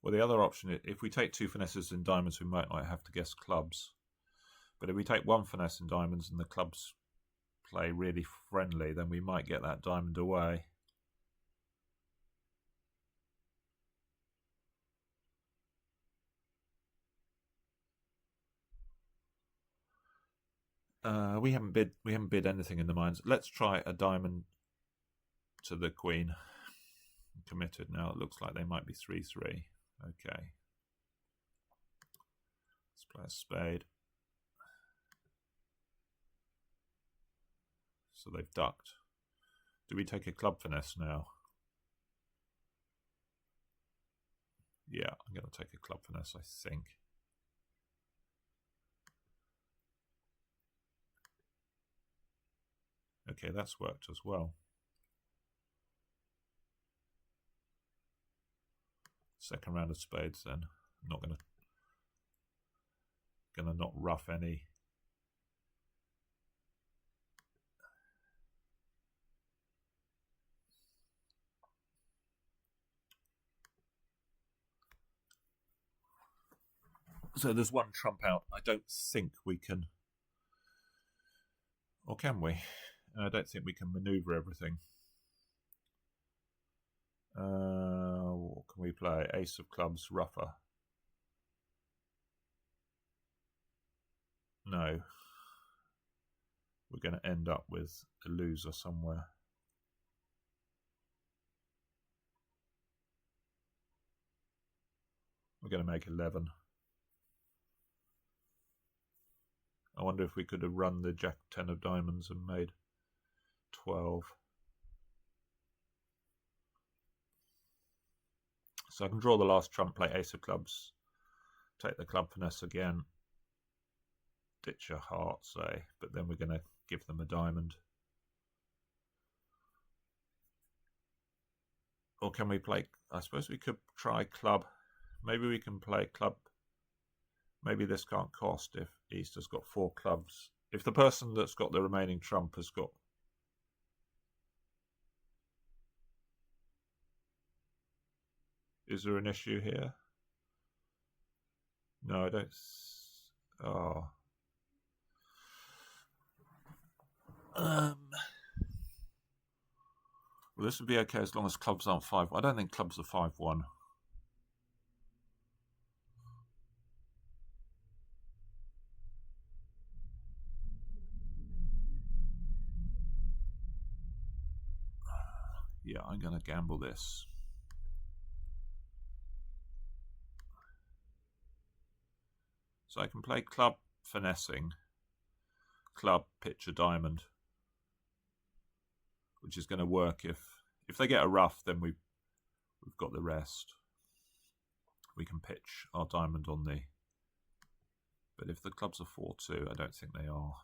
Well, the other option, if we take 2 finesses in diamonds, we might not have to guess clubs. But if we take 1 finesse in diamonds and the clubs play really friendly, then we might get that diamond away. We haven't bid anything in the mines. Let's try a diamond to the queen. Committed now. It looks like they might be 3-3. Okay. Let's play a spade. So they've ducked. Do we take a club finesse now? Yeah, I'm going to take a club finesse, I think. Okay, that's worked as well. Second round of spades then. I'm not gonna not rough any. So there's 1 trump out. I don't think we can, or can we? I don't think we can maneuver everything. What can we play? Ace of clubs, rougher. No. We're going to end up with a loser somewhere. We're going to make 11. I wonder if we could have run the Jack 10 of diamonds and made 12. So I can draw the last trump, play ace of clubs, take the club finesse again, ditch a heart, say, but then we're going to give them a diamond. Or can we play, I suppose we could try club. Maybe we can play club. Maybe this can't cost if East has got 4 clubs. If the person that's got the remaining trump has got... Is there an issue here? No, I don't... Oh. Well, this would be okay as long as clubs aren't 5. I don't think clubs are 5-1. Yeah, I'm going to gamble this. So I can play club finessing, club pitch a diamond, which is going to work if they get a rough, then we've got the rest. We can pitch our diamond on the... But if the clubs are 4-2, I don't think they are.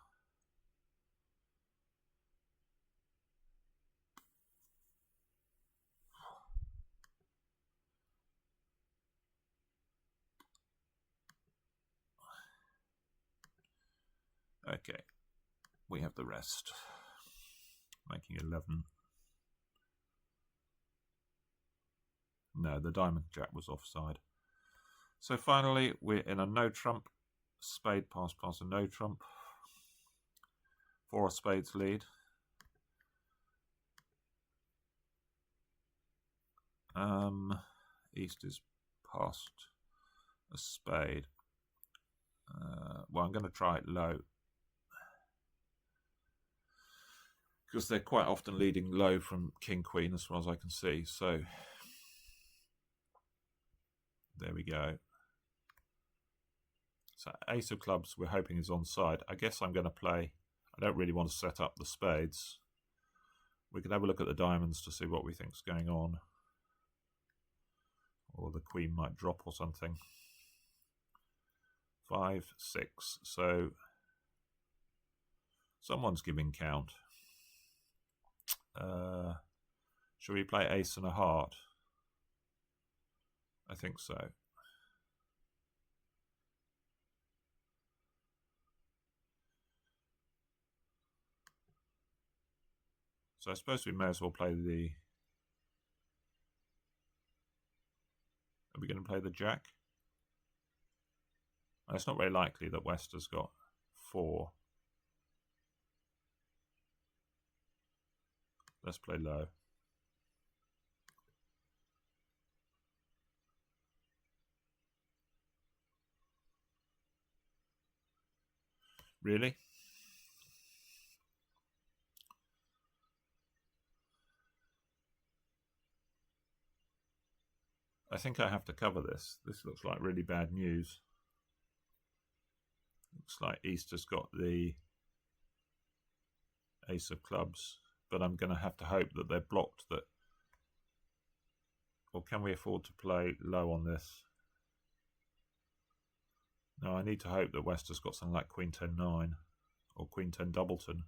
Okay, we have the rest, making 11. No, the diamond jack was offside. So finally, we're in a no trump, spade pass a no trump, 4 of spades lead. East is passed a spade. Well, I'm going to try it low, because they're quite often leading low from King Queen as far as I can see. So there we go. So Ace of Clubs we're hoping is onside. I guess I'm going to play, I don't really want to set up the spades. We can have a look at the diamonds to see what we think's going on. Or the Queen might drop or something. 5, 6. So someone's giving count. Shall we play Ace and a Heart? I think so. So I suppose we may as well play the... Are we going to play the Jack? It's not very likely that West has got 4. Let's play low. Really? I think I have to cover this. This looks like really bad news. Looks like East has got the Ace of Clubs, but I'm going to have to hope that they're blocked. That, or can we afford to play low on this? No, I need to hope that West has got something like Queen 10-9 or Queen 10 Doubleton.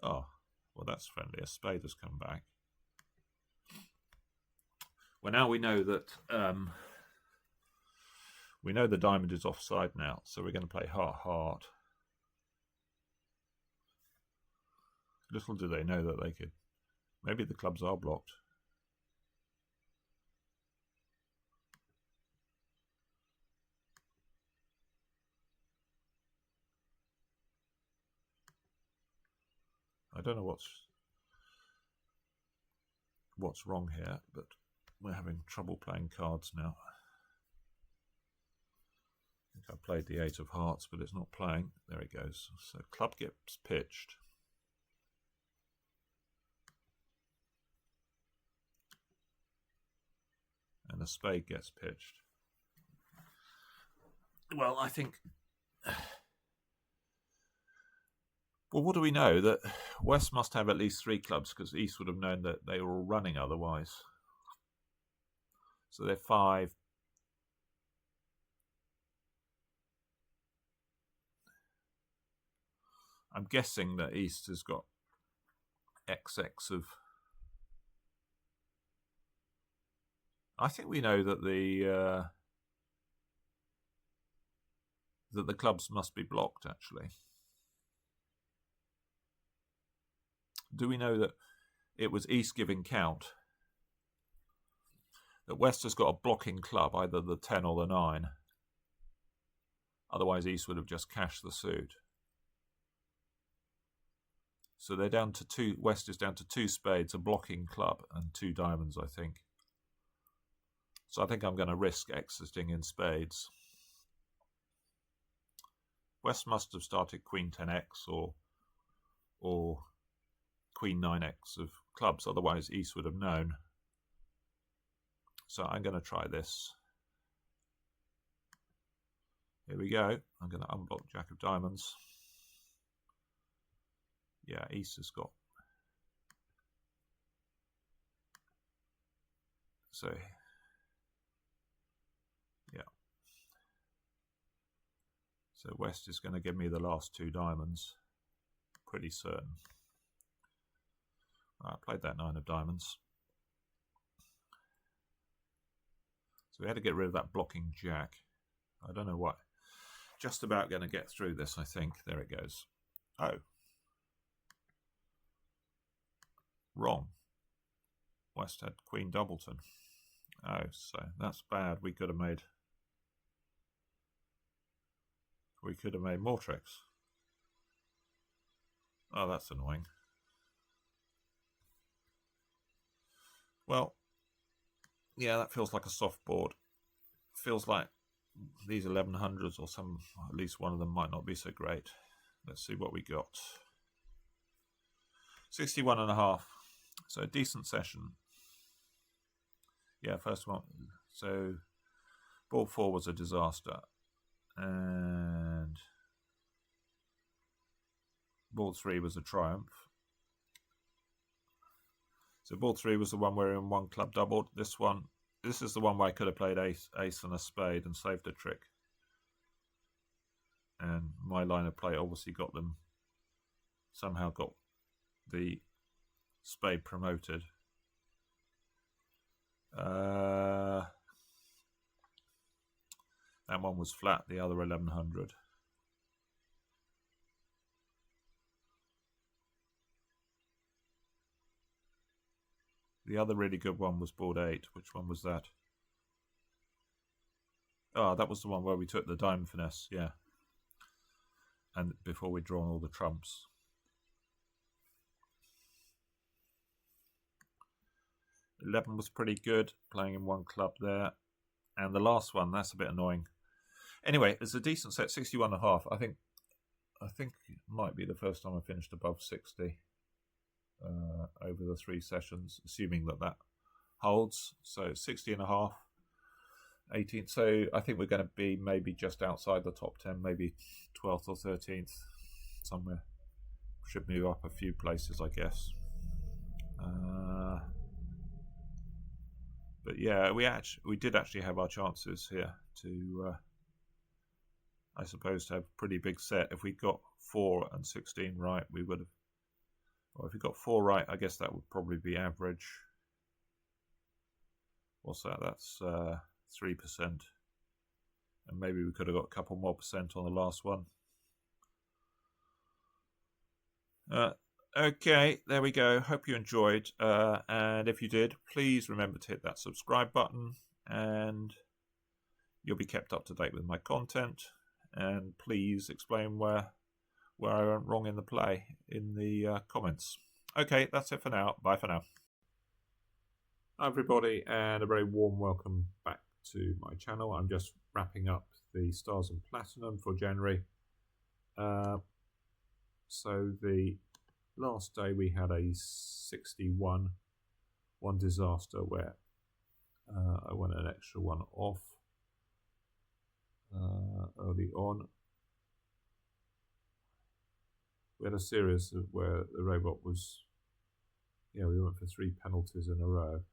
Oh, well, that's friendly. A spade has come back. Well, now we know that we know the diamond is offside now, so we're going to play heart, heart. Little do they know that they could. Maybe the clubs are blocked. I don't know what's wrong here, but we're having trouble playing cards now. I think I played the 8 of Hearts, but it's not playing. There it goes. So club gets pitched. And a spade gets pitched. Well, I think... Well, what do we know? That West must have at least 3 clubs, because East would have known that they were all running otherwise. So they're 5. I'm guessing that East has got XX of... I think we know that the clubs must be blocked, actually. Do we know that it was East giving count? That West has got a blocking club, either the 10 or the 9. Otherwise, East would have just cashed the suit. So they're down to 2. West is down to 2 spades, a blocking club, and 2 diamonds, I think. So I think I'm going to risk exiting in spades. West must have started Queen 10x or Queen 9x of clubs, otherwise East would have known. So I'm going to try this. Here we go. I'm going to unblock Jack of Diamonds. Yeah, East has got... So, yeah. So West is going to give me the last 2 diamonds. Pretty certain. I played that 9 of diamonds. So we had to get rid of that blocking Jack. I don't know what. Just about going to get through this, I think. There it goes. Oh. Wrong. West had Queen Doubleton. Oh, so that's bad. We could have made more tricks. Oh, that's annoying. Well, yeah, that feels like a soft board. Feels like these 1100s or at least one of them might not be so great. Let's see what we got. 61.5. So a decent session. Yeah, first one. So board 4 was a disaster. And board 3 was a triumph. So board 3 was the one where in one club doubled. This is the one where I could have played ace and a spade and saved a trick. And my line of play obviously somehow got the spade promoted. That one was flat, the other 1100. The other really good one was board 8. Which one was that? Oh, that was the one where we took the diamond finesse, yeah. And before we'd drawn all the trumps. 11 was pretty good, playing in one club there. And the last one, that's a bit annoying. Anyway, it's a decent set, 61.5. I think it might be the first time I finished above 60 over the 3 sessions, assuming that holds. So 60.5, 18th. So I think we're going to be maybe just outside the top 10, maybe 12th or 13th, somewhere. Should move up a few places, I guess. But yeah, we did actually have our chances here to, I suppose, to have a pretty big set. If we got 4 and 16 right, we would have. Well, if we got 4 right, I guess that would probably be average. What's that? That's 3%. And maybe we could have got a couple more percent on the last one. Okay, there we go. Hope you enjoyed. And if you did, please remember to hit that subscribe button, and you'll be kept up to date with my content. And please explain where I went wrong in the play in the comments. Okay, that's it for now. Bye for now. Hi everybody, and a very warm welcome back to my channel. I'm just wrapping up the Stars and Platinum for January. So the last day we had a 61, one disaster where I went an extra one off early on. We had a series where the robot was, we went for 3 penalties in a row.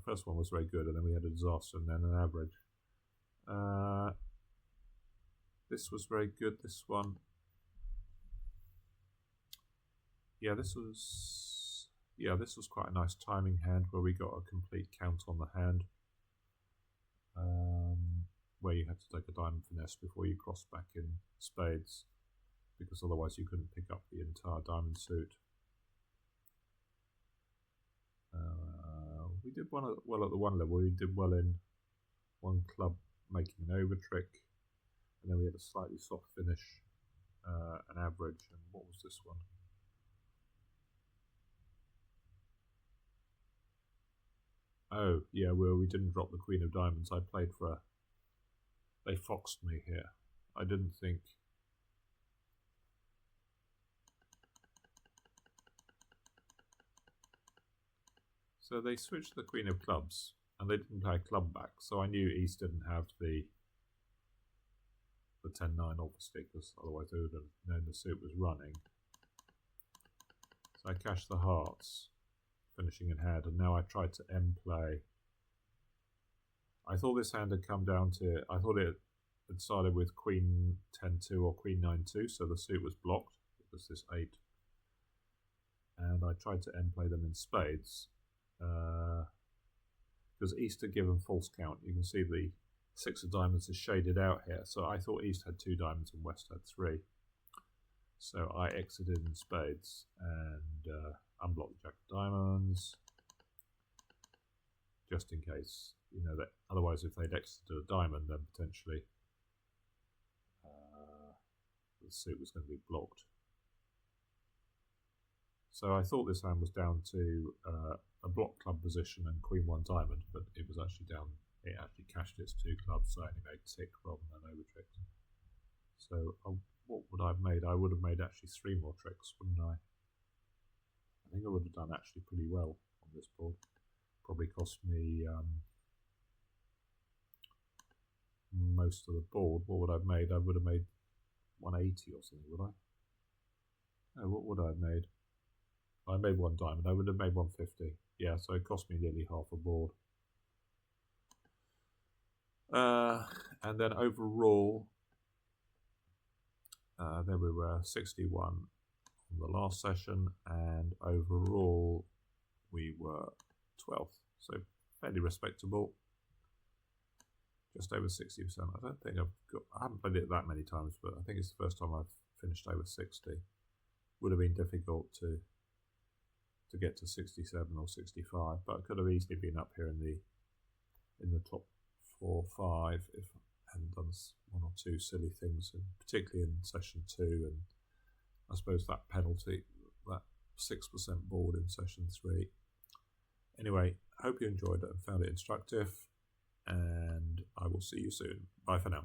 First one was very good, and then we had a disaster and then an average. This was very good, this one. This was quite a nice timing hand where we got a complete count on the hand. Where you had to take a diamond finesse before you crossed back in spades, because otherwise you couldn't pick up the entire diamond suit. We did well at the one level. We did well in one club, making an over trick, and then we had a slightly soft finish, an average. And what was this one? Oh yeah, well, we didn't drop the Queen of Diamonds. I played for they foxed me here. I didn't think. So they switched the Queen of Clubs, and they didn't play a club back, so I knew East didn't have the 10-9 obviously, because otherwise they would have known the suit was running. So I cashed the hearts, finishing in hand, and now I tried to end play. I thought this hand had come down to, I thought it had started with Queen 10-2 or Queen 9-2, so the suit was blocked. It was this 8. And I tried to end play them in spades. Because East had given false count. You can see the 6 of diamonds is shaded out here. So I thought East had 2 diamonds and West had 3. So I exited in spades and unblocked the Jack of Diamonds, just in case that otherwise if they'd exited a diamond, then potentially the suit was going to be blocked. So I thought this hand was down to a block club position and queen one diamond, but it was actually down. It actually cashed its 2 clubs, so I only made tick rather than over tricks. So what would I have made? I would have made actually 3 more tricks, wouldn't I? I think I would have done actually pretty well on this board. Probably cost me most of the board. What would I have made? I would have made 180 or something, would I? No, what would I have made? I made 1 diamond. I would have made 150. Yeah, so it cost me nearly half a board. And then overall, there we were 61 on the last session, and overall we were 12th, so fairly respectable. Just over 60%. I don't think I haven't played it that many times, but I think it's the first time I've finished over 60. Would have been difficult to get to 67 or 65, but I could have easily been up here in the top 4 or 5 if I hadn't done 1 or 2 silly things, and particularly in session 2, and I suppose that penalty, that 6% board in session 3. Anyway, hope you enjoyed it and found it instructive, and I will see you soon. Bye for now.